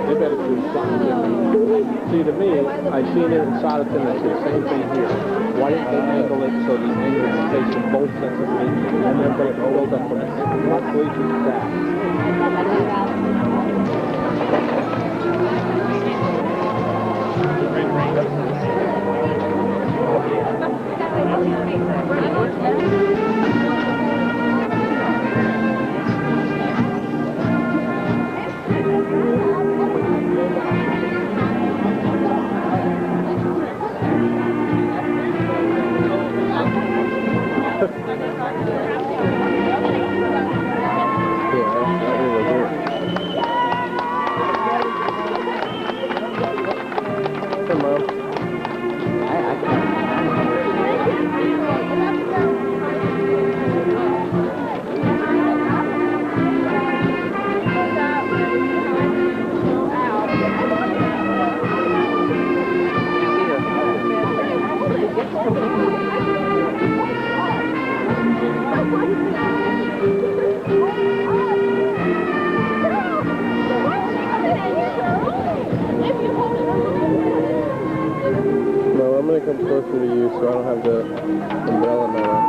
They better do something different. See, to me, I seen it in Soderton, I said the same thing here. Why didn't they angle it so the angle is facing both sets of feet, and then build up from it? What place is that? Come closer to you so I don't have the umbrella in my lap.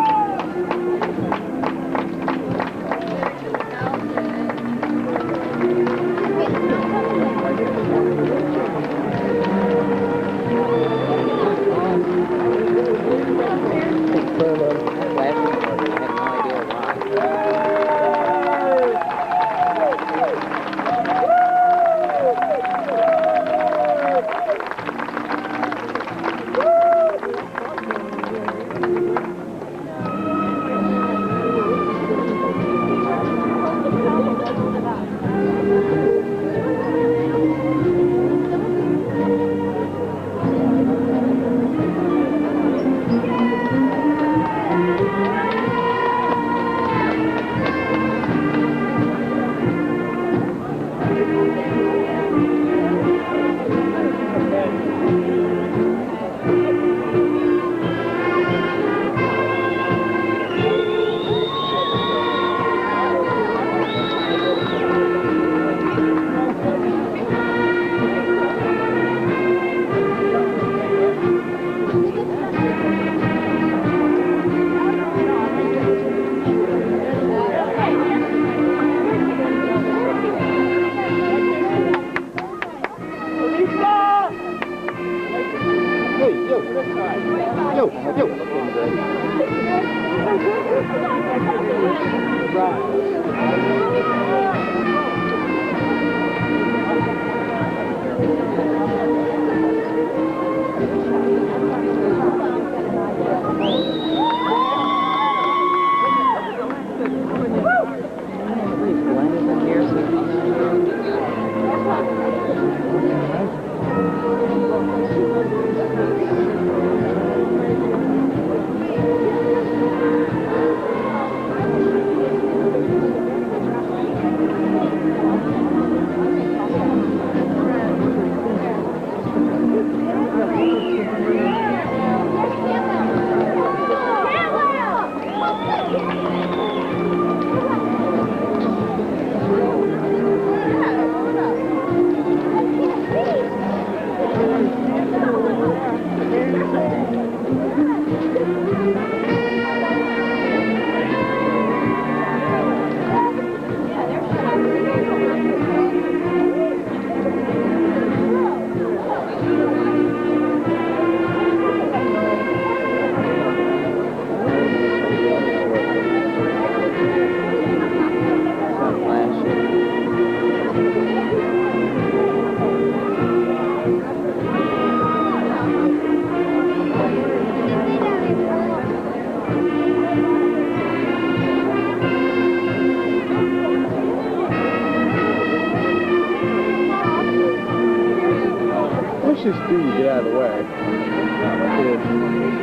Just do you get out of the way.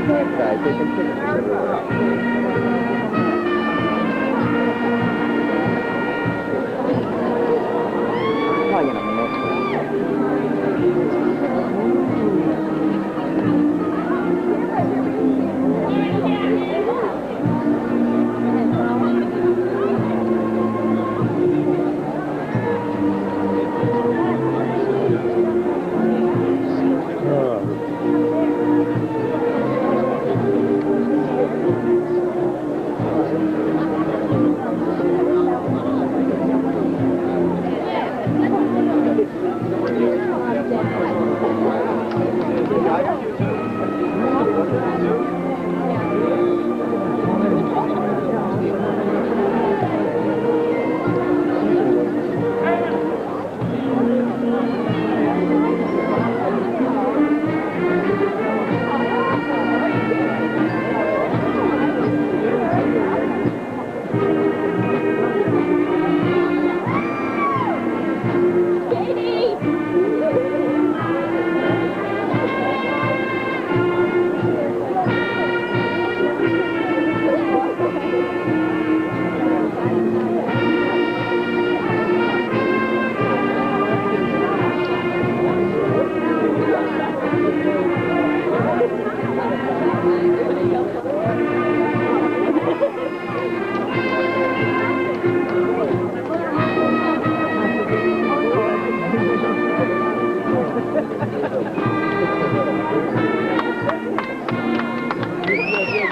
That guy taking pictures everywhere. Probably gonna miss it.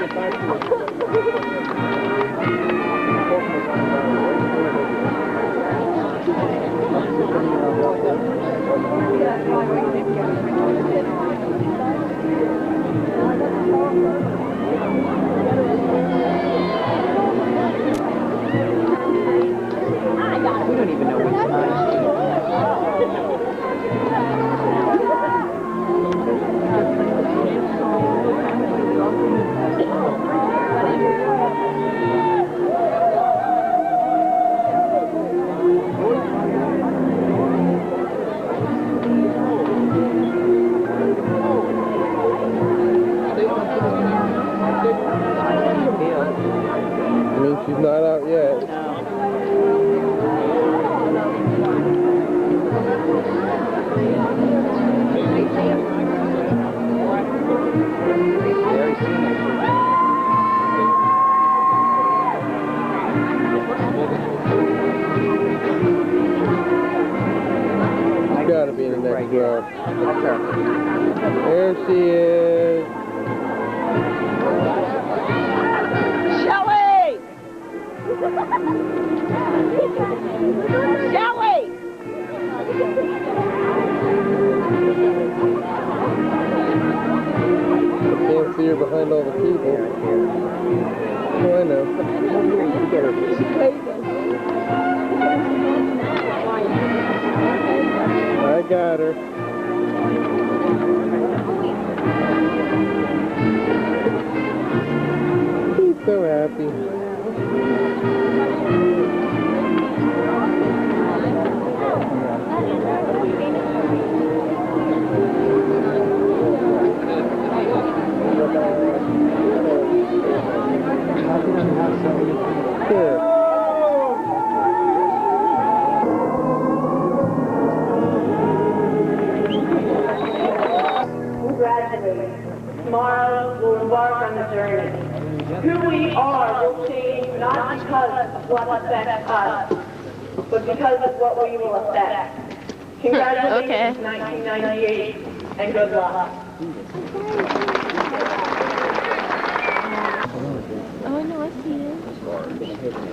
We don't even know which side she I mean, she's not out yet. very scenic. She's got to be in the next Right here. row. That's her. There she is. Shelly! Shelly! Can't see her behind all the people. Oh, I know. You get her. I got her. He's so happy. Good. Graduate. Tomorrow we'll embark on the journey. Who we are will change not because of what affects us, but because of what we will affect. Congratulations, 1998, and good luck. Oh, no, I see it.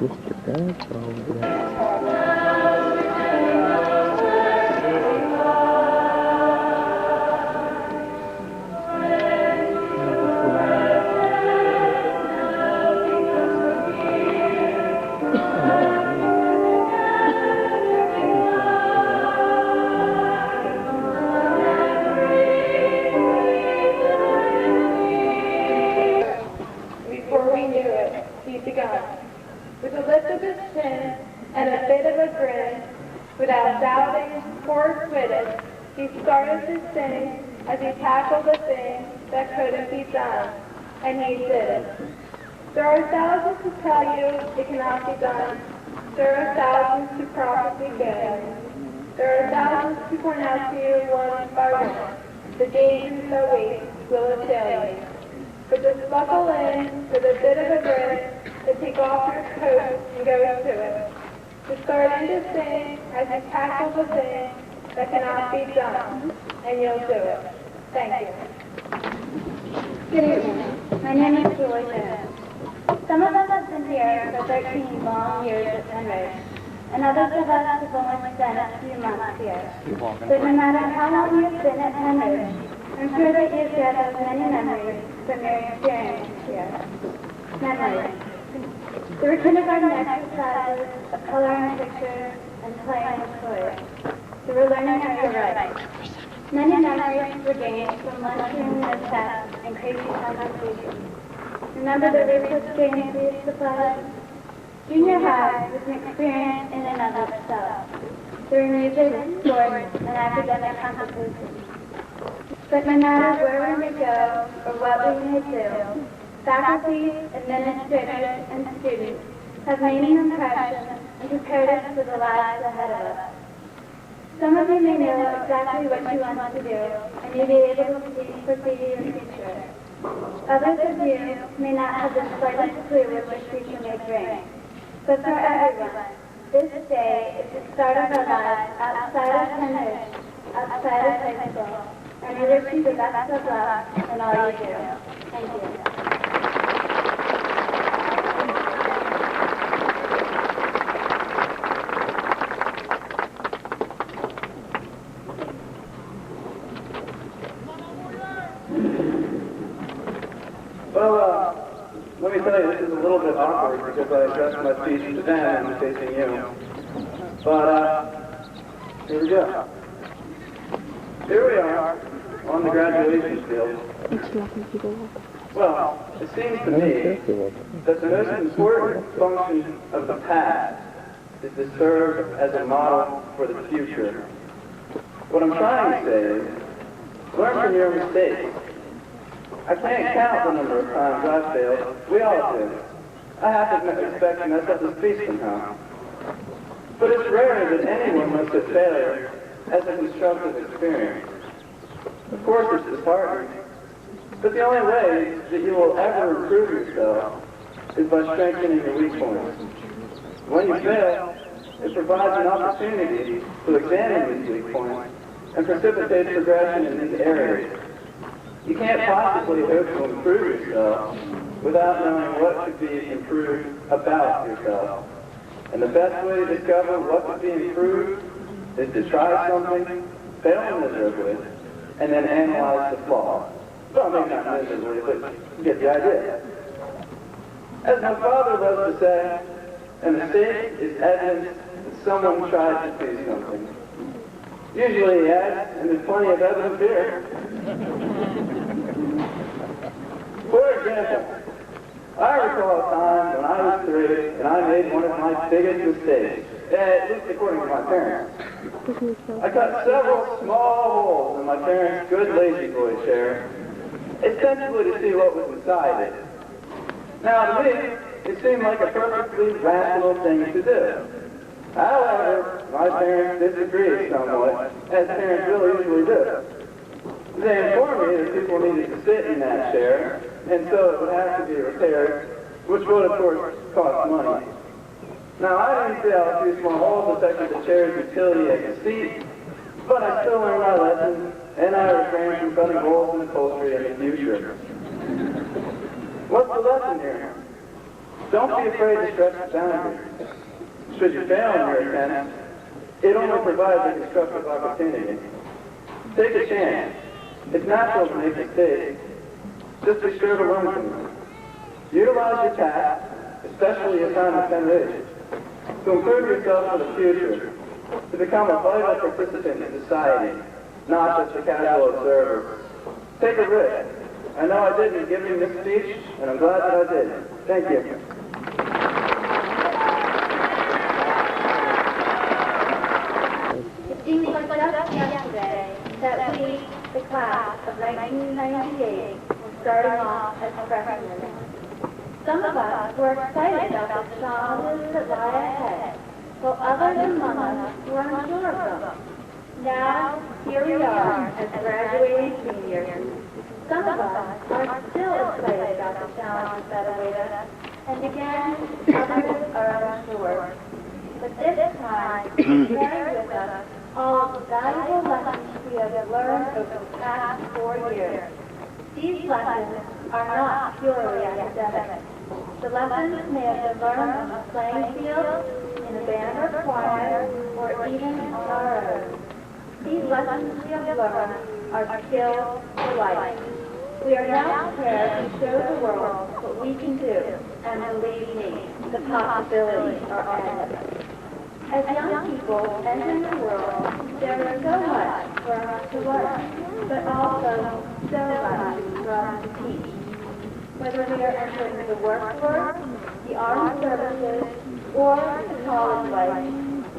Mr. Dad's over there. Before we knew it, he begun. With a lift of his chin and a bit of a grin, without doubting or quitting, he started to sing as he tackled the thing that couldn't be done, and he did it. There are thousands to tell you it cannot be done. There are thousands to probably get. There are thousands to point out to you one by one. The dangers that wait will assail you. But just buckle in with a bit of a grin to take off your coat and go to it. To start to sing as you tackle the thing that cannot be done, and you'll do it. Thank you. Good evening. My name is Julie Jones. Some of us have been here for 13 long years at Penrose, and others of us have only spent a few months here. But no matter how long you've been at Penrose, I'm sure that you've gathered many memories from your experience here. Memories. There were kindergarten exercises, coloring pictures, and playing with toys. There were learning how to write. Many memories were gained from lunchroom mishaps and crazy conversations. Remember the recess games we used to play? Junior high was an experience in and of itself. There were music, sports, and academic competitions. But no matter where we may go or what we may do, faculty, administrators, and students have made an impression and prepared us for the lives ahead of us. Some of you may know exactly what you want to do, and you'll be able to foresee your future. Others of you may not have the slightest clue what your future may bring. But for everyone, this day is the start of our lives outside of Penrose, outside of high school, and we wish you the best of luck in all you do. Thank you. Let me tell you, this is a little bit awkward because I addressed my speech to them and I'm facing you. But, here we go. Here we are on the graduation field. Well, it seems to me that the most important function of the past is to serve as a model for the future. What I'm trying to say is, learn from your mistakes. I can't count the number of times I've failed. We all do. I have to expect to mess up the speech somehow. But it's rare that anyone looks at failure as a constructive experience. Of course, it's disheartening. But the only way that you will ever improve yourself is by strengthening your weak points. When you fail, it provides an opportunity to examine these weak points and precipitate progression in these areas. You can't possibly hope to improve yourself without knowing what could be improved about yourself. And the best way to discover what could be improved is to try something, fail miserably, and then analyze the flaws. Well, maybe not miserably, but you get the idea. As my father loves to say, a mistake is evidence that someone tried to do something. Usually he adds, and there's plenty of evidence here. For example, I recall a time when I was 3 and I made one of my biggest mistakes, at least according to my parents. I cut several small holes in my parents' good lazy boy chair, essentially to see what was inside it. Now to me, it seemed like a perfectly rational thing to do. However, my parents disagreed somewhat, as parents really usually do. They informed me that people needed to sit in that chair, and so it would have to be repaired, which would, of course, cost money. Now, I didn't see how a few small holes affected the chair's utility as a seat, but I still learned my lesson, and I refrained from cutting holes in upholstery in the future. What's the lesson here? Don't be afraid to stretch the boundaries. Should you fail in your attempt, it only provides a constructive opportunity. Take a chance. It's natural to make mistakes. Just be sure to learn from them. Utilize your task, especially your time at age, to improve yourself for the future, to become a vital participant in society, not just a casual observer. Take a risk. I know I did in giving this speech, and I'm glad that I did. Thank you. It seems like just yesterday that we, the class of 1998, were starting off as freshmen. Some of us were excited about the challenges that lie ahead, while others among us were unsure of them. Now, here we are as graduating seniors. Some of us are still excited about the challenges that await us, and again, others are unsure. But this time, we carry with us all of the valuable lessons we have learned over the past 4 years. These lessons are not purely academic. The lessons may have been learned on the playing field, in a band or choir, or even on our own. These lessons we have learned are skills for life. We are now prepared to show the world what we can do, and believe me, the possibilities are endless. As young people entering the world, there is so much for us to learn, but also so much for us to teach. Whether we are entering the workforce, the armed services, or the college life,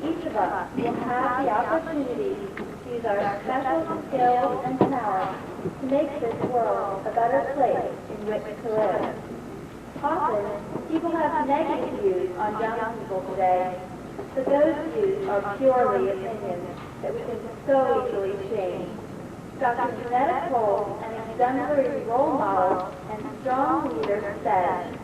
each of us will have the opportunity to use our special skills and talents to make this world a better place in which to live. Often, people have negative views on young people today, but those views are purely opinions that we can so easily change. Dr. Janetta Cole, an exemplary role model and strong leader, said,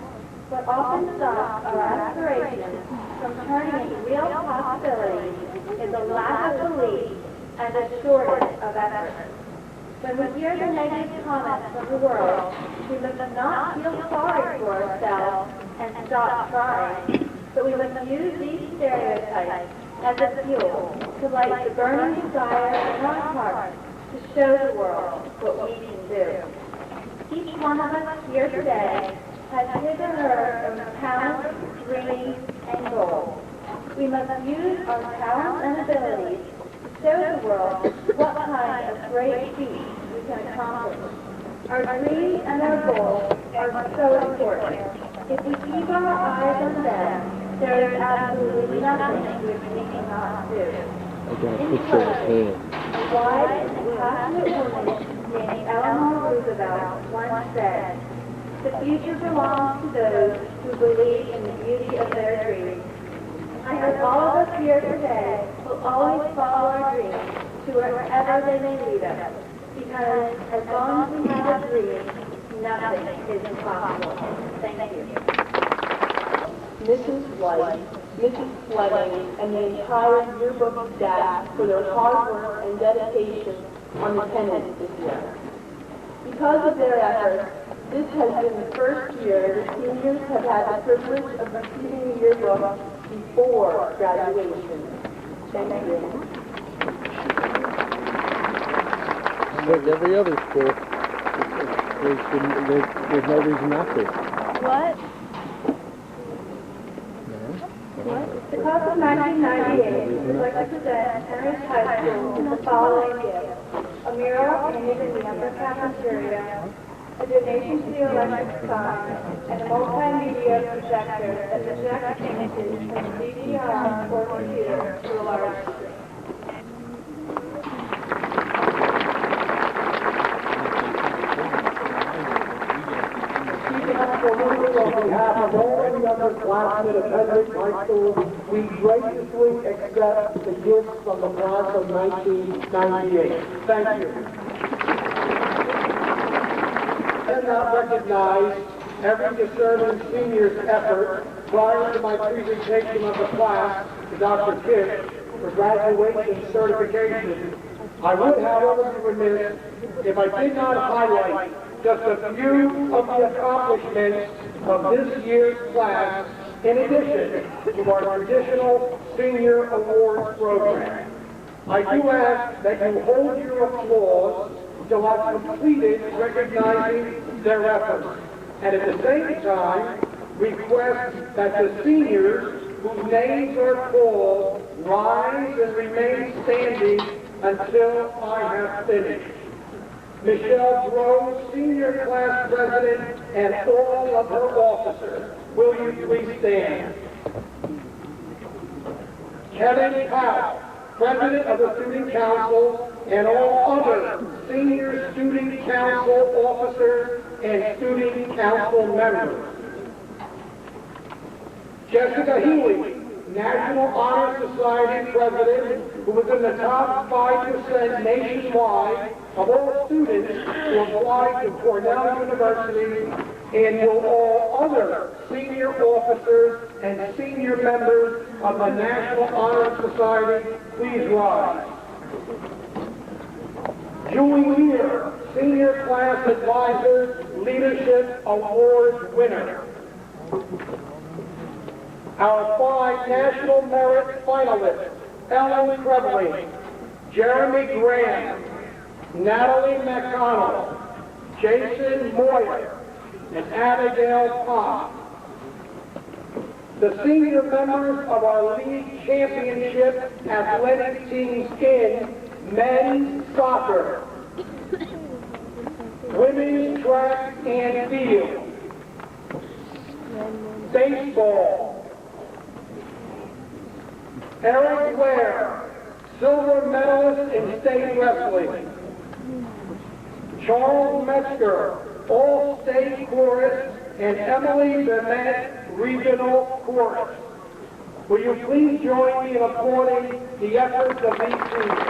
"What often stops our aspirations from turning into real possibilities is a lack of belief and a shortage of effort." When we hear the negative comments from the world, we must not feel sorry for ourselves and stop trying, but we must use these stereotypes as a fuel to light the burning desire in our hearts to show the world what we can do. Each one of us here today has his or her own talents, dreams, and goals. We must use our talents and abilities to show the world what kind of great feats we can accomplish. Our dreams and our goals are so important. If we keep our eyes on them, there is absolutely nothing which we cannot do. I got a picture of his hand. A wise and passionate woman named Eleanor Roosevelt once said, "The future belongs to those who believe in the beauty of their dreams." I hope all of us here today will always follow our dreams to wherever they may lead us, because as long as we have a dream, nothing is impossible. Thank you. Mrs. White, Mrs. Fleming, and the entire yearbook staff for their hard work and dedication on attendance this year. Because of their efforts, this has been the first year the seniors have had the privilege of receiving the yearbook before graduation. Thank you. Like every other school, there's no reason not to. What? The class of 1998 would like to present Henry's High School with the following gifts: a mural painted in the upper cafeteria, a donation to the electric sign, and a multimedia projector that projects images from a DVR or computer to a large screen. On behalf of all the underclassmen of Hendrick High School, we graciously accept the gifts from the class of 1998. Thank you. I cannot recognize every deserving senior's effort prior to my presentation of the class to Dr. Kish for graduation certification. I would, however, be remiss if I did not highlight just a few of the accomplishments of this year's class, in addition to our traditional senior awards program. I do ask that you hold your applause till I've completed recognizing their efforts, and at the same time request that the seniors whose names are called rise and remain standing until I have finished. Michelle Grove, Senior Class President, and all of her officers. Will you please stand? Kevin Powell, President of the Student Council, and all other Senior Student Council officers and Student Council members. Jessica Healy, National Honor Society President, who was in the top 5% nationwide of all students who applied to Cornell University, and will all other senior officers and senior members of the National Honor Society please rise. Julie Lear, Senior Class Advisor Leadership Award winner. Our 5 National Merit finalists: Ellen Trevelyan, Jeremy Graham, Natalie McConnell, Jason Moyer, and Abigail Pop. The senior members of our league championship athletic teams in men's soccer, women's track and field, baseball, Eric Ware, silver medalist in state wrestling, Charles Metzger, all-state chorus, and Emily Bennett, regional chorus. Will you please join me in applauding the efforts of these teams?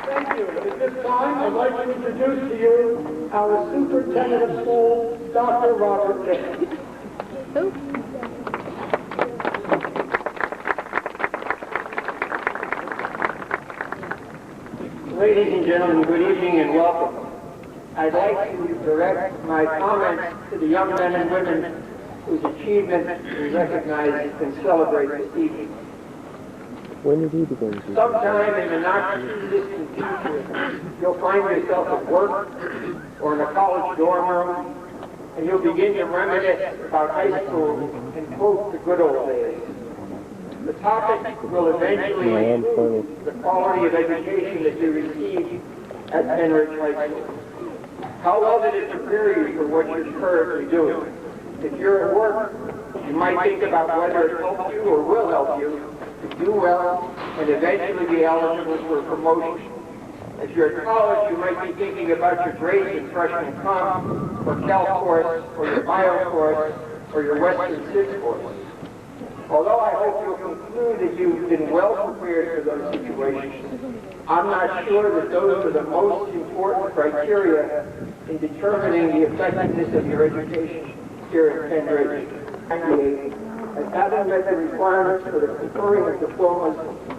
Thank you. At this time, I'd like to introduce to you our superintendent of schools, Dr. Robert Kish. Ladies and gentlemen, good evening and welcome. I'd like to direct my comments to the young men and women whose achievement we recognize and celebrate this evening. When did he begin to? Sometime in the not too distant future, you'll find yourself at work or in a college dorm room, and you'll begin to reminisce about high school and quote the good old days. The topic will eventually include the quality of education that you received at Penridge High School. How well did it prepare you for what you're currently doing? If you're at work, you might think about whether it helped you or will help you to do well and eventually be eligible for a promotion. If you're at college, you might be thinking about your grades in freshman comp, or calc course, or your bio course, or your Western Civ course. Although I hope you'll conclude that you've been well prepared for those situations, I'm not sure that those are the most important criteria in determining the effectiveness of your education here at Penridge. As having met the requirements for the conferring of diplomas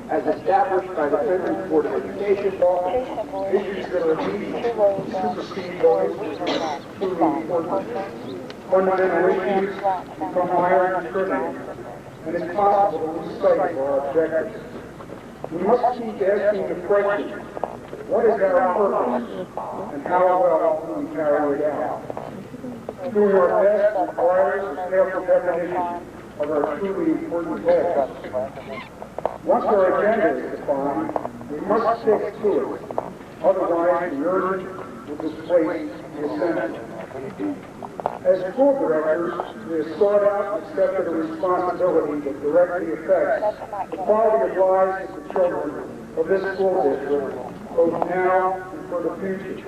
as established by the Penridge Board of Education, issues that are needed to supersede those which are truly important. Fundamental issues become higher trivial, and it's possible to lose sight of our objectives. We must keep asking the question, what is our purpose, and how well do we carry it out? Doing our best requires a careful definition of our truly important goals. Once our agenda is defined, we must stick to it. Otherwise, the urgent will displace the essential. As school directors, we have sought out and accepted a responsibility that directly affects the quality of lives of the children of this school district, both now and for the future.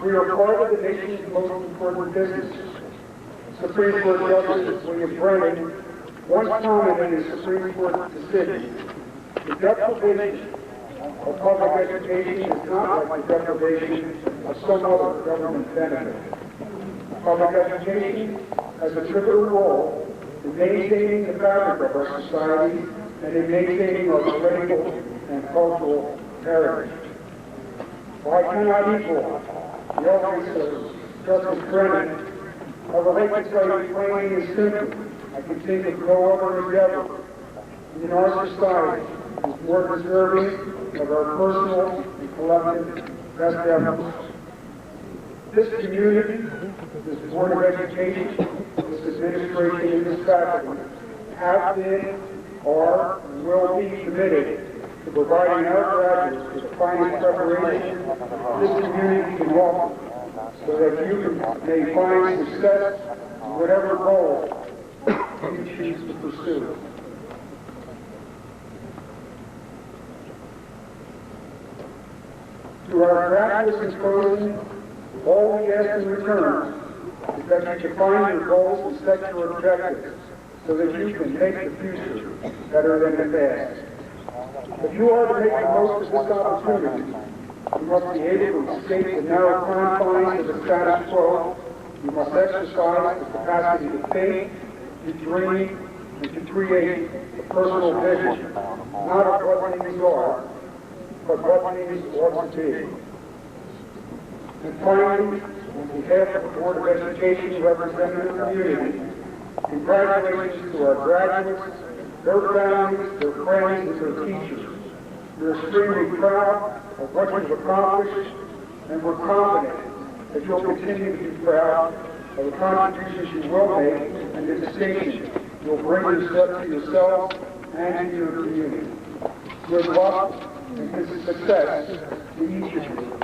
We are part of the nation's most important businesses. Supreme Court Justice William Brennan once commented in his Supreme Court decision, the deprivation of public education is not like the deprivation of some other government benefit. Public education has a pivotal role in maintaining the fabric of our society and in maintaining our political and cultural heritage. While I cannot equal the office of Justice Brennan, I would like to tell you plainly and simply, I can think of no other endeavor in our society is more deserving of our personal and collective best efforts. This community, this Board of Education, this administration, and this faculty have been, are, and will be committed to providing our graduates with the finest preparation this community can offer, so that you may find success in whatever goal you choose to pursue. To our graduates in closing, all we ask in return is that you define your goals and set your objectives so that you can make the future better than the past. If you are to make the most of this opportunity, you must be able to escape the narrow confines of the status quo. You must exercise the capacity to think, to dream, and to create a personal vision, not of what things are, but what things ought to be. And finally, on behalf of the Board of Education representing the community, congratulations to our graduates, their families, their friends, and their teachers. We're extremely proud of what you've accomplished, and we're confident that you'll continue to be proud of the contributions you will make and the distinction you'll bring to yourselves and to your community. Good luck and good success to each of you.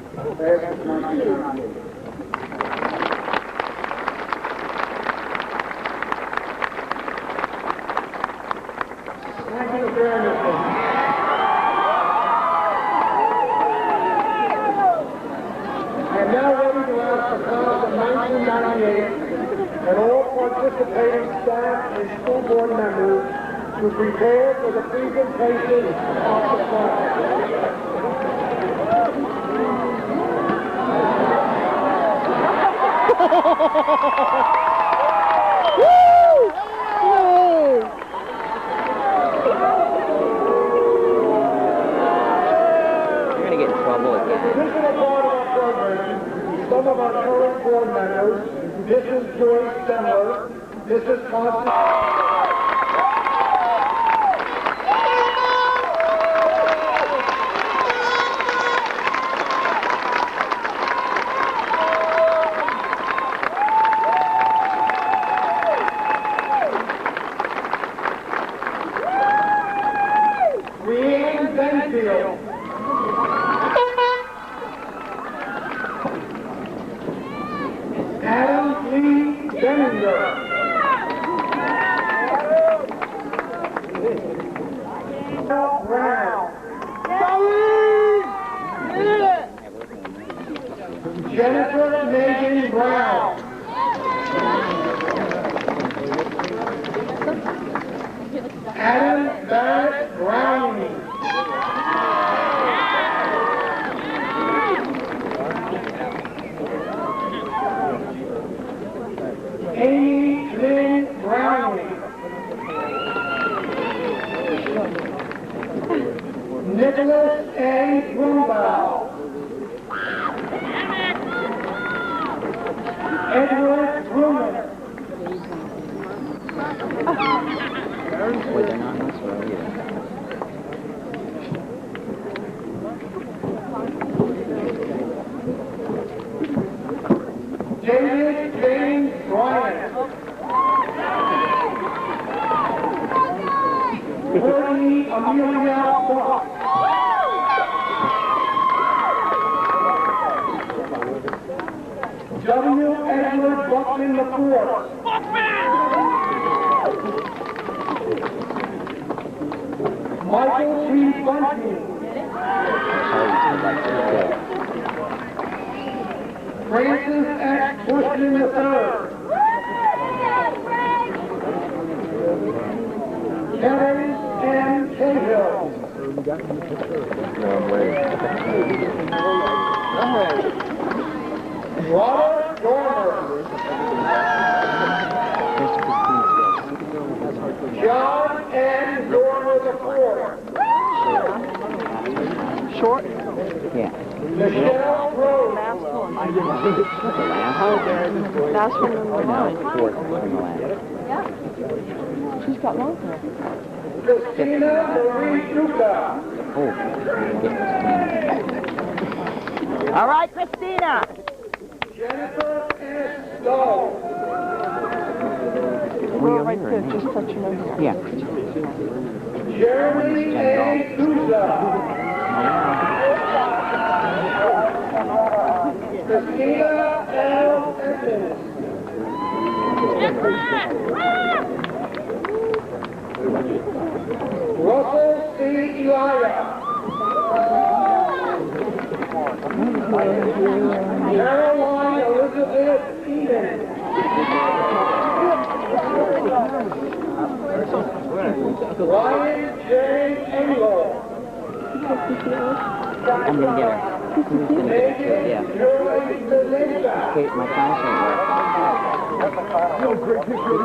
Thank you very much. I am now ready to ask the class of 1998 and all participating staff and school board members to prepare for the presentation of the class. Woo! Chandler, Mrs. Constance. Adam Lee Denninger. Brown. Jennifer Megan Brown. Adam Barrett Browning. Amy Lynn Browning. Nicholas A. Brumbaugh. Edward Bruman. Wait, they're not in this row either. David James Bryant. Courtney Amelia Fox. W. Edward Buckman IV. Michael T. Bunting. Francis X. Bushman III. Terry M. Cahill. Robert Dormer. John N. Dormer IV. Short? Yeah. Michelle Rose. Last one on the line. Fourth from the last. Yeah. She's got long hair. Christina Marie Duca. All right, Christina. Jennifer S. Stowe. We're right there, just touching over. Yeah. Jeremy A. Souza. Christina L. Evans. Russell C. Elia. Caroline Elizabeth Eden. Ryan J. Engel. I'm gonna get her. Megan Joy Belinda. Okay, my conscience works. No, great picture.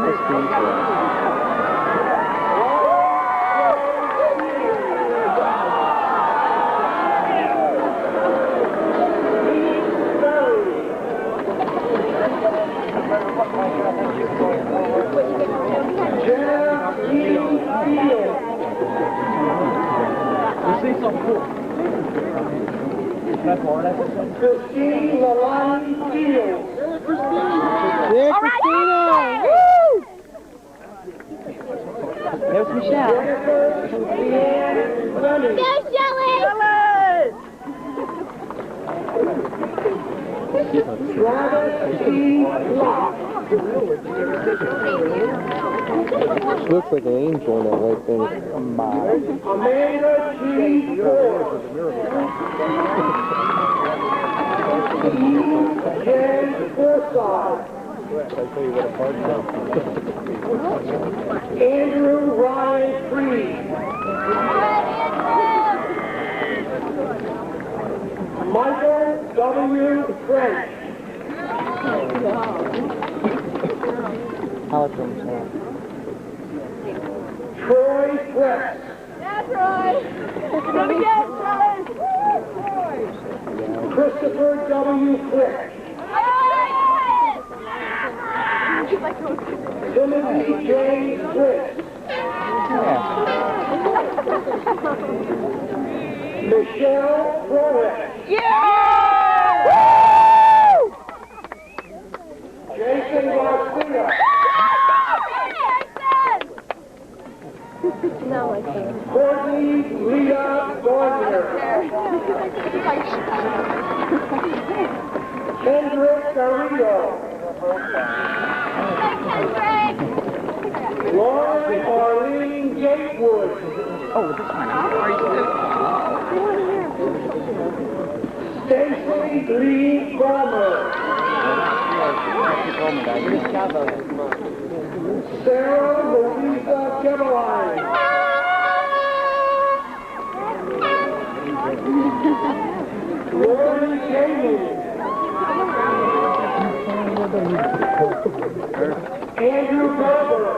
Christine Lalani Fields. Yeah, Christina! Woo! There's Michelle. Go, Shelly! Travis E. Locke. She looks like an angel in that white thing. Amanda G. Ford. Jen Forsyth. Andrew Ryan Freed. Michael W. French. Troy Press. That's right. Do it again, Christopher W. Quick. Timothy James Chris. Michelle Rowan. Jason Garcia. Courtney Leah Gardner. Kendrick Garrido. Lauren Arlene Gatewood. Oh, this one. Stacy Lee Palmer. Sarah Louisa Kebeline. Lori Gaming. Andrew Gerber.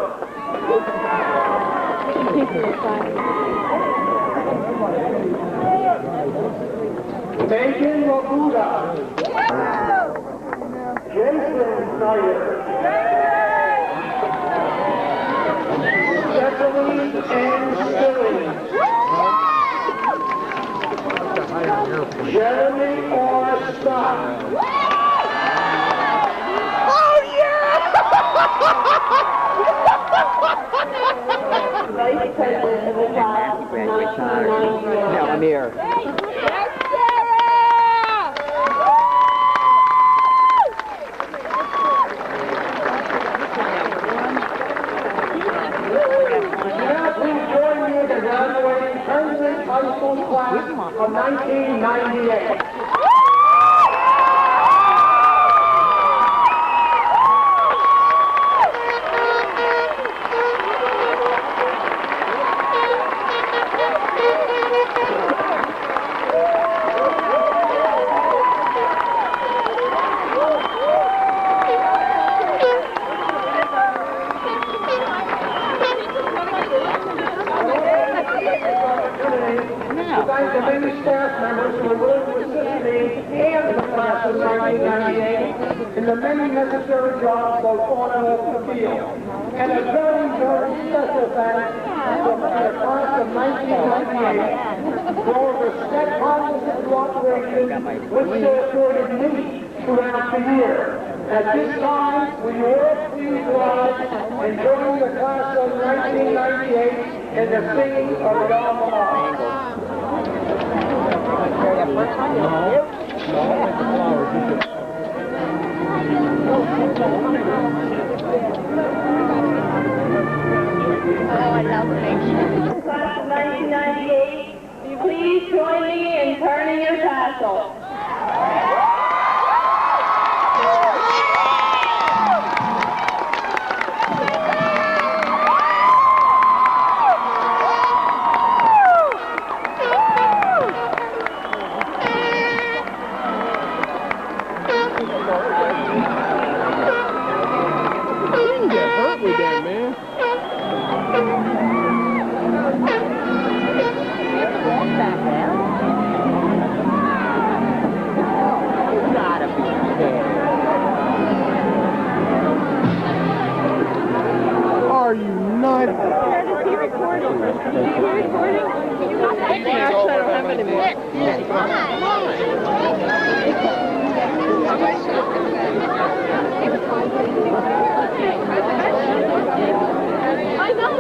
Megan Labuda. Jason Snyder. Stephanie N. Stillings. Jeremy R. Scott. Vice President of the class, 1999. No, I'm here. Now please join me in the graduating President High School class of 1998. Thank the many staff members who were willing to assist me and the class of 1998 in the many necessary jobs both on and off the field. And a very, very special thanks to the class of 1998 for all the steadfastness and cooperation which they afforded me throughout the year. At this time, we all please rise and join the class of 1998 in the singing of the Alma Mater. Class of 1998, will you please join me in turning your tassel? You can get hurt with that, man. Gotta be fair. Are you nuts? Is he recording? Is he recording? Actually, I don't have any more. I know.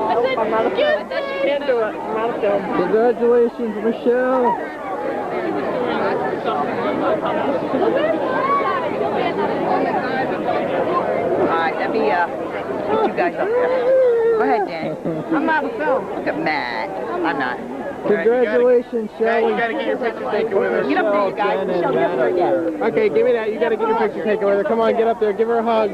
I said, good. Can't do it. I'm out of film. Congratulations, Michelle. Alright, let me, get you guys up there. Go ahead, Dan. I'm out of film. Look at Matt. I'm not. Congratulations, Shelly. You gotta get your picture taken with her. Get up there, you guys. Michelle, get up there again. Okay, give me that. You gotta get your picture taken with her. Come on, get up there. Give her a hug.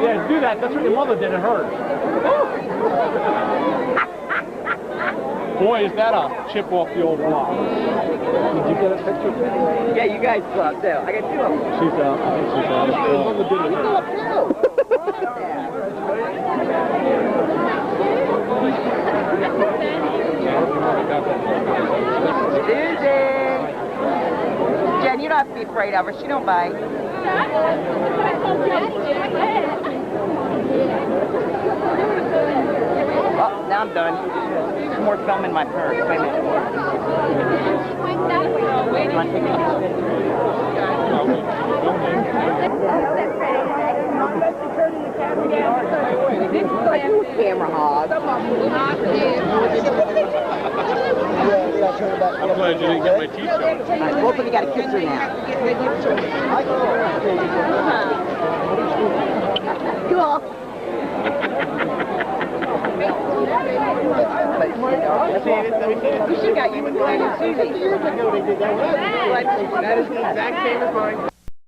Yeah, do that. That's what your mother did at hers. Boy, is that a chip off the old block. Did you get a picture? Yeah, you guys go up there. I got two of them. She's out. I think she's out. Your mother did it. You go up too. Susan! Jen, you don't have to be afraid of her. She don't bite. Oh, now I'm done. There's more film in my purse. Wait a minute. You want to take a camera hog. I'm glad you didn't get my teeth shown. Both of you got to kiss her now. Cool. We should have got you with Susie. That is the exact same as mine.